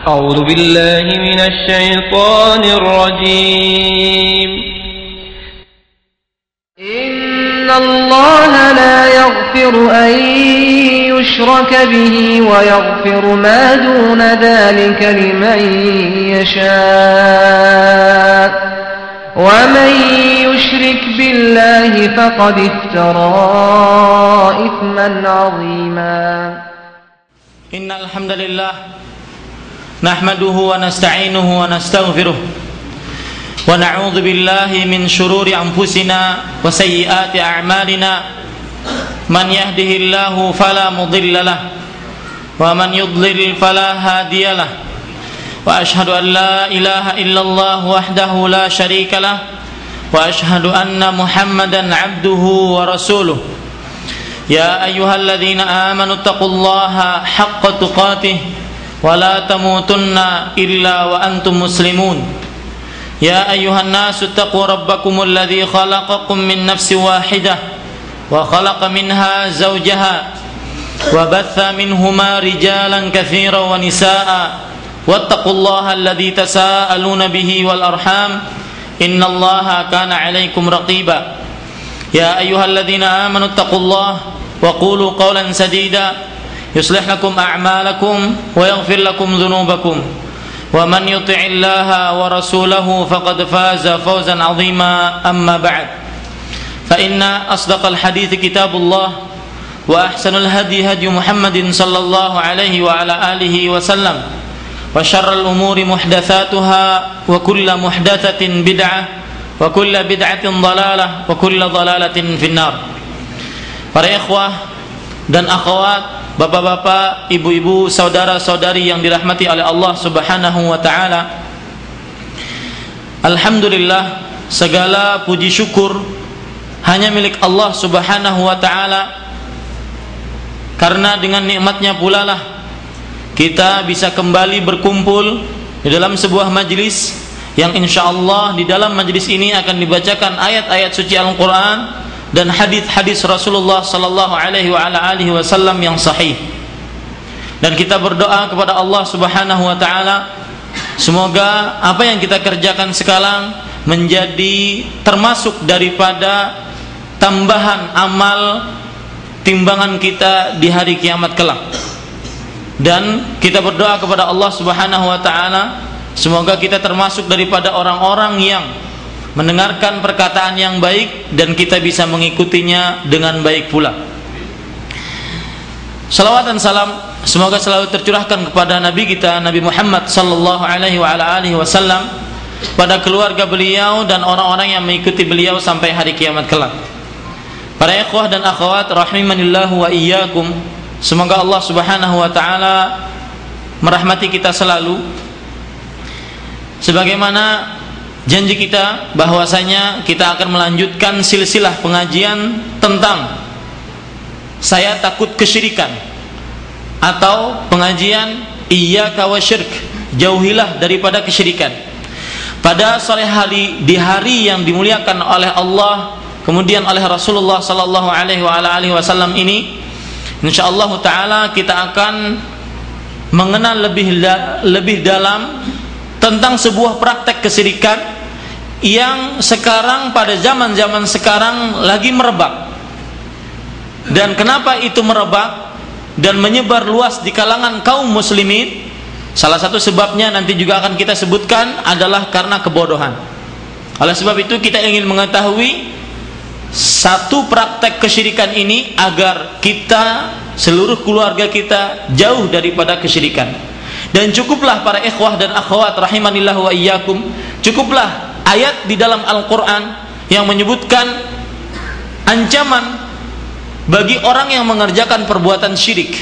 أعوذ بالله من الشيطان الرجيم إن الله لا يغفر أن يشرك به ويغفر ما دون ذلك لمن يشاء ومن يشرك بالله فقد افترى إثما عظيما إن الحمد لله نحمده ونستعينه ونستغفره ونعوذ بالله من شرور أنفسنا وسيئات أعمالنا من يهده الله فلا مضل له ومن يضلل فلا هادي له وأشهد أن لا إله إلا الله وحده لا شريك له وأشهد أن محمدا عبده ورسوله يا أيها الذين آمنوا اتقوا الله حق تقاته ولا تموتن إلا وأنتم مسلمون يا أيها الناس اتقوا ربكم الذي خلقكم من نفس واحدة وخلق منها زوجها وبث منهما رجالا كثيرا ونساء واتقوا الله الذي تساءلون به والأرحام إن الله كان عليكم رقيبا يا أيها الذين آمنوا اتقوا الله وقولوا قولا سديدا يصلح لكم أعمالكم ويغفر لكم ذنوبكم ومن يطع الله ورسوله فقد فاز فوزا عظيما أما بعد فإن أصدق الحديث كتاب الله وأحسن الهدي هدي محمد صلى الله عليه وعلى آله وسلم وشر الأمور محدثاتها وكل محدثة بدعة وكل بدعة ضلالة وكل ضلالة في النار. Para ikhwah dan akhwat, bapak-bapak, ibu-ibu, saudara-saudari yang dirahmati oleh Allah Subhanahu wa taala. Alhamdulillah, segala puji syukur hanya milik Allah Subhanahu wa taala. Karena dengan nikmatnya pula lah kita bisa kembali berkumpul di dalam sebuah majlis yang insyaallah di dalam majlis ini akan dibacakan ayat-ayat suci Al-Qur'an dan hadis-hadis Rasulullah sallallahu alaihi wasallam yang sahih. Dan kita berdoa kepada Allah Subhanahu wa taala semoga apa yang kita kerjakan sekarang menjadi termasuk daripada tambahan amal timbangan kita di hari kiamat kelak. Dan kita berdoa kepada Allah Subhanahu wa taala semoga kita termasuk daripada orang-orang yang mendengarkan perkataan yang baik dan kita bisa mengikutinya dengan baik pula. Salawat dan salam semoga selalu tercurahkan kepada Nabi kita Nabi Muhammad sallallahu alaihi wasallam, pada keluarga beliau dan orang-orang yang mengikuti beliau sampai hari kiamat kelak. Para ikhwah dan akhwat rahimanillahu wa iyyakum, semoga Allah Subhanahu wa taala merahmati kita selalu sebagaimana janji kita bahwasanya kita akan melanjutkan silsilah pengajian tentang saya takut kesyirikan atau pengajian iyyaka wasyirk, jauhilah daripada kesyirikan. Pada sore hari di hari yang dimuliakan oleh Allah kemudian oleh Rasulullah sallallahu alaihi wasallam ini, insyaallah taala kita akan mengenal lebih dalam tentang sebuah praktek kesyirikan yang sekarang pada zaman-zaman sekarang lagi merebak. Dan kenapa itu merebak dan menyebar luas di kalangan kaum muslimin? Salah satu sebabnya nanti juga akan kita sebutkan adalah karena kebodohan. Oleh sebab itu kita ingin mengetahui satu praktek kesyirikan ini agar kita, seluruh keluarga kita jauh daripada kesyirikan. Dan cukuplah para ikhwah dan akhwat rahimanillah wa iyyakum, cukuplah ayat di dalam Al-Quran yang menyebutkan ancaman bagi orang yang mengerjakan perbuatan syirik.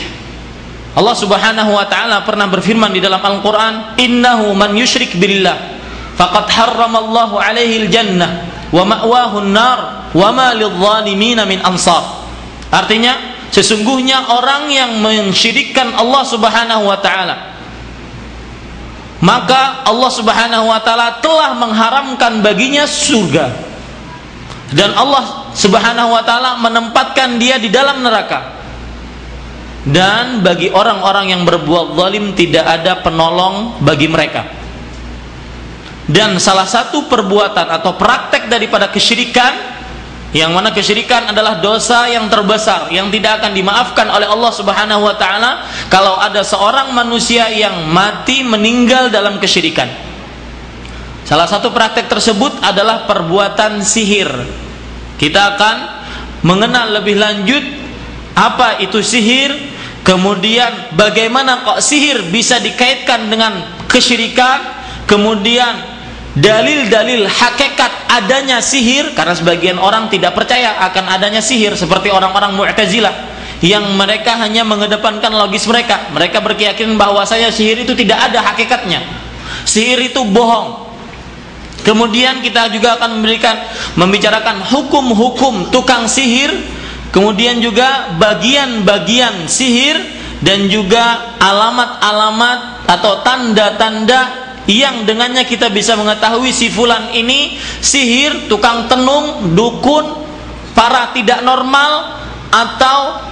Allah Subhanahu wa taala pernah berfirman di dalam Al-Quran, innahu man yusyrik billah faqad harramallahu alaihi al-jannah wa ma'wahu an-nar wa ma lidh-dhalimin min ansar. Artinya sesungguhnya orang yang mensyirikkan Allah Subhanahu wa taala, maka Allah Subhanahu wa taala telah mengharamkan baginya surga, dan Allah Subhanahu wa taala menempatkan dia di dalam neraka. dan bagi orang-orang yang berbuat zalim tidak ada penolong bagi mereka. Dan salah satu perbuatan atau praktek daripada kesyirikan, yang mana kesyirikan adalah dosa yang terbesar yang tidak akan dimaafkan oleh Allah Subhanahu wa taala kalau ada seorang manusia yang mati meninggal dalam kesyirikan. Salah satu praktek tersebut adalah perbuatan sihir. Kita akan mengenal lebih lanjut apa itu sihir, kemudian bagaimana kok sihir bisa dikaitkan dengan kesyirikan, kemudian dalil-dalil hakikat adanya sihir, karena sebagian orang tidak percaya akan adanya sihir, seperti orang-orang Mu'tazilah yang mereka hanya mengedepankan logis mereka. Mereka berkeyakinan bahwasanya sihir itu tidak ada hakikatnya, sihir itu bohong. Kemudian kita juga akan membicarakan hukum-hukum tukang sihir, kemudian juga bagian-bagian sihir, dan juga alamat-alamat atau tanda-tanda yang dengannya kita bisa mengetahui si fulan ini sihir, tukang tenung, dukun, para tidak normal, atau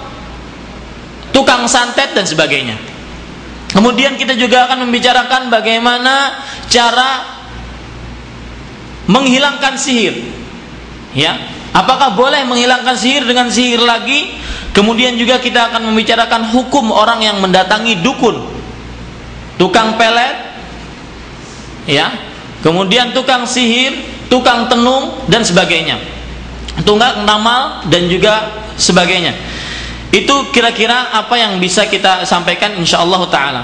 tukang santet dan sebagainya. Kemudian kita juga akan membicarakan bagaimana cara menghilangkan sihir, ya, apakah boleh menghilangkan sihir dengan sihir lagi. Kemudian juga kita akan membicarakan hukum orang yang mendatangi dukun, tukang pelet, ya, kemudian tukang sihir, tukang tenung dan sebagainya, tukang ramal dan juga sebagainya. Itu kira-kira apa yang bisa kita sampaikan insyaallah taala.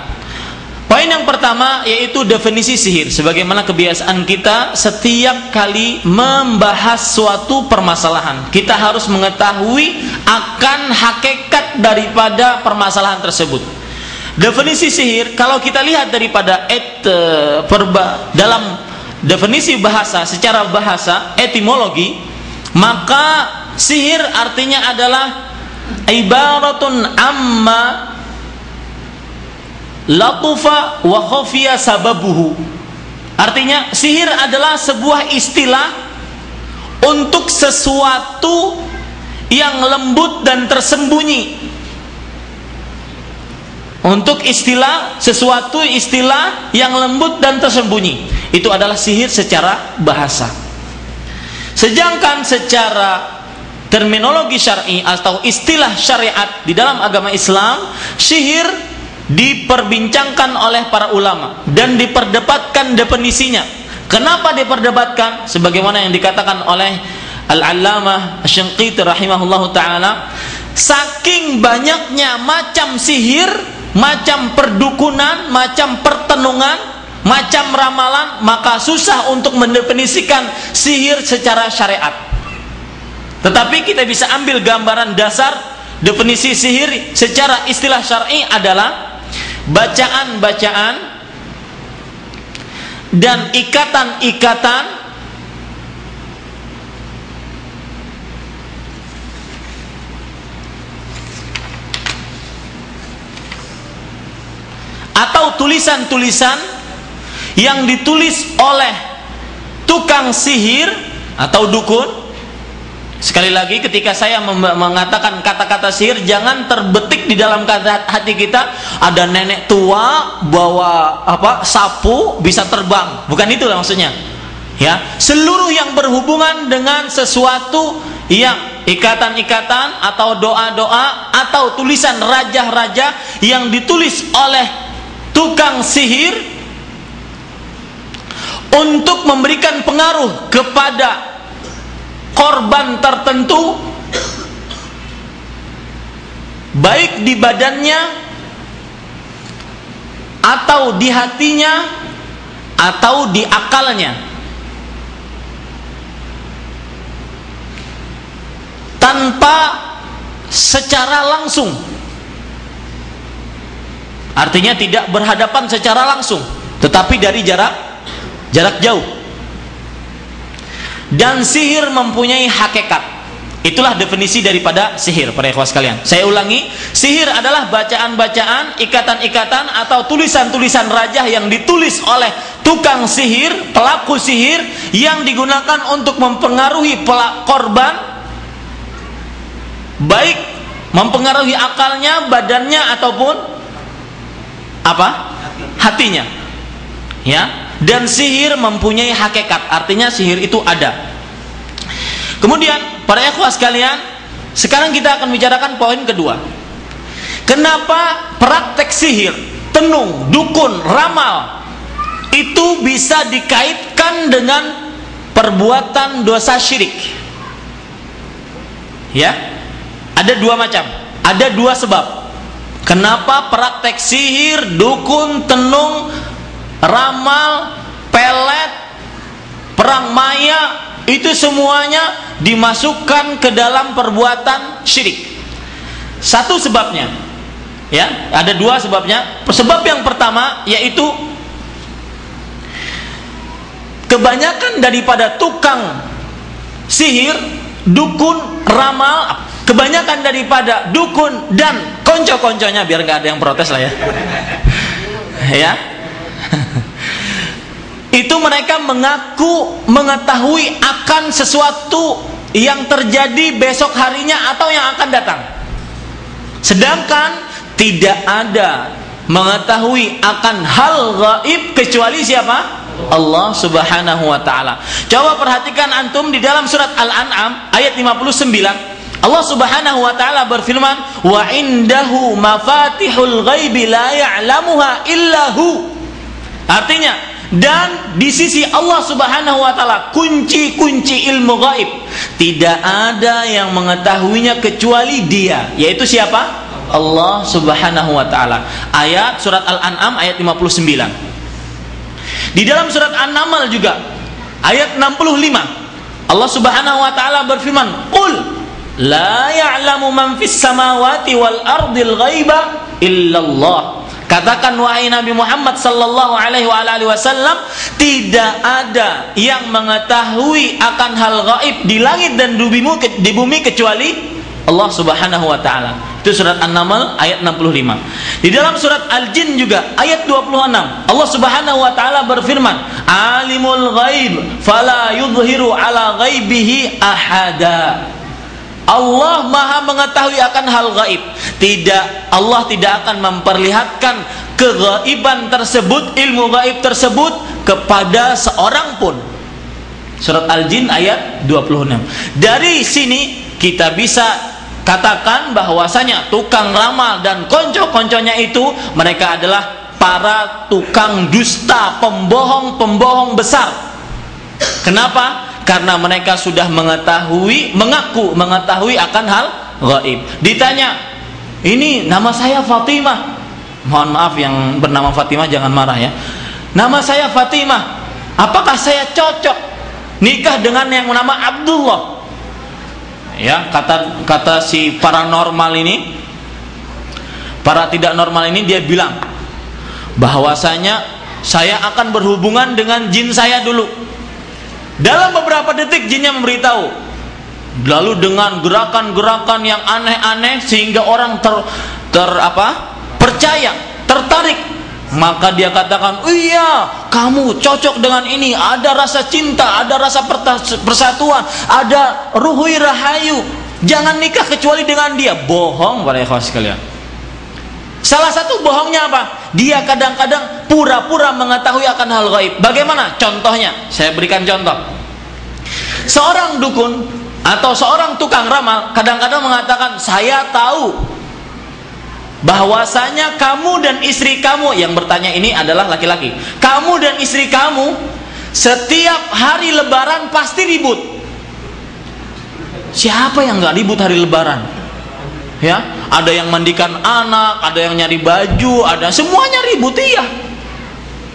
Poin yang pertama yaitu definisi sihir. Sebagaimana kebiasaan kita, setiap kali membahas suatu permasalahan, kita harus mengetahui akan hakikat daripada permasalahan tersebut. Definisi sihir, kalau kita lihat daripada dalam definisi bahasa, secara bahasa etimologi, maka sihir artinya adalah ibaratun amma latufa wa khafiya sababuhu. Artinya sihir adalah sebuah istilah untuk sesuatu yang lembut dan tersembunyi. Untuk sesuatu istilah yang lembut dan tersembunyi, itu adalah sihir secara bahasa. Sedangkan secara terminologi syar'i atau istilah syariat di dalam agama Islam, sihir diperbincangkan oleh para ulama dan diperdebatkan definisinya. Kenapa diperdebatkan? Sebagaimana yang dikatakan oleh Al-Allamah Asy-Syanqiti rahimahullahu taala, saking banyaknya macam sihir, macam perdukunan, macam pertenungan, macam ramalan, maka susah untuk mendefinisikan sihir secara syariat. Tetapi kita bisa ambil gambaran dasar definisi sihir secara istilah syar'i adalah bacaan-bacaan dan ikatan-ikatan atau tulisan-tulisan yang ditulis oleh tukang sihir atau dukun. Sekali lagi, ketika saya mengatakan kata-kata sihir, jangan terbetik di dalam hati kita ada nenek tua bawa sapu bisa terbang. Bukan itu maksudnya. Ya, seluruh yang berhubungan dengan sesuatu yang ikatan-ikatan atau doa-doa atau tulisan raja-raja yang ditulis oleh tukang sihir untuk memberikan pengaruh kepada korban tertentu, baik di badannya atau di hatinya atau di akalnya, tanpa secara langsung. Artinya tidak berhadapan secara langsung, tetapi dari jarak jauh. Dan sihir mempunyai hakikat. Itulah definisi daripada sihir, para ikhwah sekalian. Saya ulangi, sihir adalah bacaan-bacaan, ikatan-ikatan atau tulisan-tulisan rajah yang ditulis oleh tukang sihir, pelaku sihir, yang digunakan untuk mempengaruhi korban, baik mempengaruhi akalnya, badannya, ataupun apa? Hatinya. Ya. Dan sihir mempunyai hakikat, artinya sihir itu ada. Kemudian para ikhwah sekalian, sekarang kita akan bicarakan poin kedua. Kenapa praktek sihir, tenung, dukun, ramal itu bisa dikaitkan dengan perbuatan dosa syirik? Ya, ada dua macam, ada dua sebab. Kenapa praktek sihir, dukun, tenung, ramal, pelet, perang maya itu semuanya dimasukkan ke dalam perbuatan syirik? Satu sebabnya, ya, ada dua sebabnya. Sebab yang pertama yaitu kebanyakan daripada tukang sihir, dukun, ramal, kebanyakan daripada dukun dan konco-konconya, biar nggak ada yang protes lah ya, ya, itu mereka mengaku mengetahui akan sesuatu yang terjadi besok harinya atau yang akan datang, sedangkan tidak ada mengetahui akan hal gaib kecuali siapa? Allah Subhanahu wa taala. Coba perhatikan antum di dalam surat Al-An'am ayat 59, Allah Subhanahu wa taala berfirman, "Wa indahu mafatihul ghaibi la ya'lamuha illahu." Artinya, dan di sisi Allah Subhanahu wa taala kunci-kunci ilmu gaib tidak ada yang mengetahuinya kecuali Dia, yaitu siapa? Allah Subhanahu wa taala. Ayat surat Al-An'am ayat 59. Di dalam surat An-Naml juga ayat 65, Allah Subhanahu wa taala berfirman, "Qul la ya'lamu man fis samawati wal ardil ghaiba illallah." Katakan wahai Nabi Muhammad sallallahu alaihi wasallam, tidak ada yang mengetahui akan hal gaib di langit dan di bumi kecuali Allah Subhanahu wa taala. Itu surat An-Naml ayat 65. Di dalam surat Al-Jin juga ayat 26, Allah Subhanahu wa taala berfirman, "Alimul ghaib fala yudhiru ala ghaibihi ahada." Allah Maha mengetahui akan hal gaib. Allah tidak akan memperlihatkan kegaiban tersebut, ilmu gaib tersebut kepada seorang pun. Surat Al-Jin ayat 26. Dari sini kita bisa katakan bahwasanya tukang ramal dan konco-konconya itu mereka adalah para tukang dusta, pembohong-pembohong besar. Kenapa? Karena mereka sudah mengaku mengetahui akan hal gaib. Ditanya, "Ini nama saya Fatimah." Mohon maaf yang bernama Fatimah jangan marah ya. "Nama saya Fatimah. Apakah saya cocok nikah dengan yang bernama Abdullah?" Ya, kata si paranormal ini, para tidak normal ini, dia bilang bahwasanya saya akan berhubungan dengan jin saya dulu. Dalam beberapa detik jinnya memberitahu. Lalu dengan gerakan-gerakan yang aneh-aneh sehingga orang percaya, tertarik. Maka dia katakan, "Iya, kamu cocok dengan ini. Ada rasa cinta, ada rasa persatuan, ada ruhui rahayu. Jangan nikah kecuali dengan dia." Bohong para ikhwah sekalian. Salah satu bohongnya apa? Dia kadang-kadang pura-pura mengetahui akan hal gaib. Bagaimana? Contohnya, saya berikan contoh. Seorang dukun atau seorang tukang ramal kadang-kadang mengatakan, "Saya tahu bahwasanya kamu dan istri kamu," yang bertanya ini adalah laki-laki, "kamu dan istri kamu setiap hari lebaran pasti ribut." Siapa yang nggak ribut hari lebaran? Ya, ada yang mandikan anak, ada yang nyari baju, ada semuanya ribut. Iya.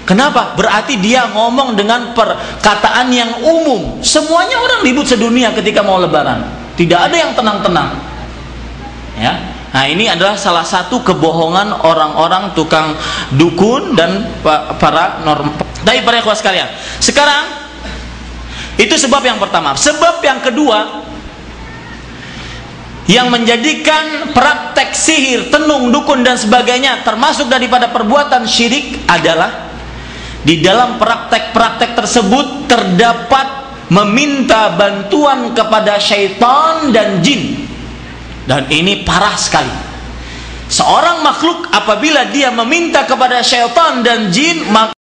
Kenapa? Berarti dia ngomong dengan perkataan yang umum. Semuanya orang ribut sedunia ketika mau lebaran. Tidak ada yang tenang-tenang. Ya. Nah, ini adalah salah satu kebohongan orang-orang tukang dukun dan para normal. Dari para ikhwah sekalian. Sekarang itu sebab yang pertama. Sebab yang kedua yang menjadikan praktek sihir, tenung, dukun dan sebagainya termasuk daripada perbuatan syirik adalah di dalam praktek-praktek tersebut terdapat meminta bantuan kepada syaitan dan jin. Dan ini parah sekali. Seorang makhluk apabila dia meminta kepada syaitan dan jin, maka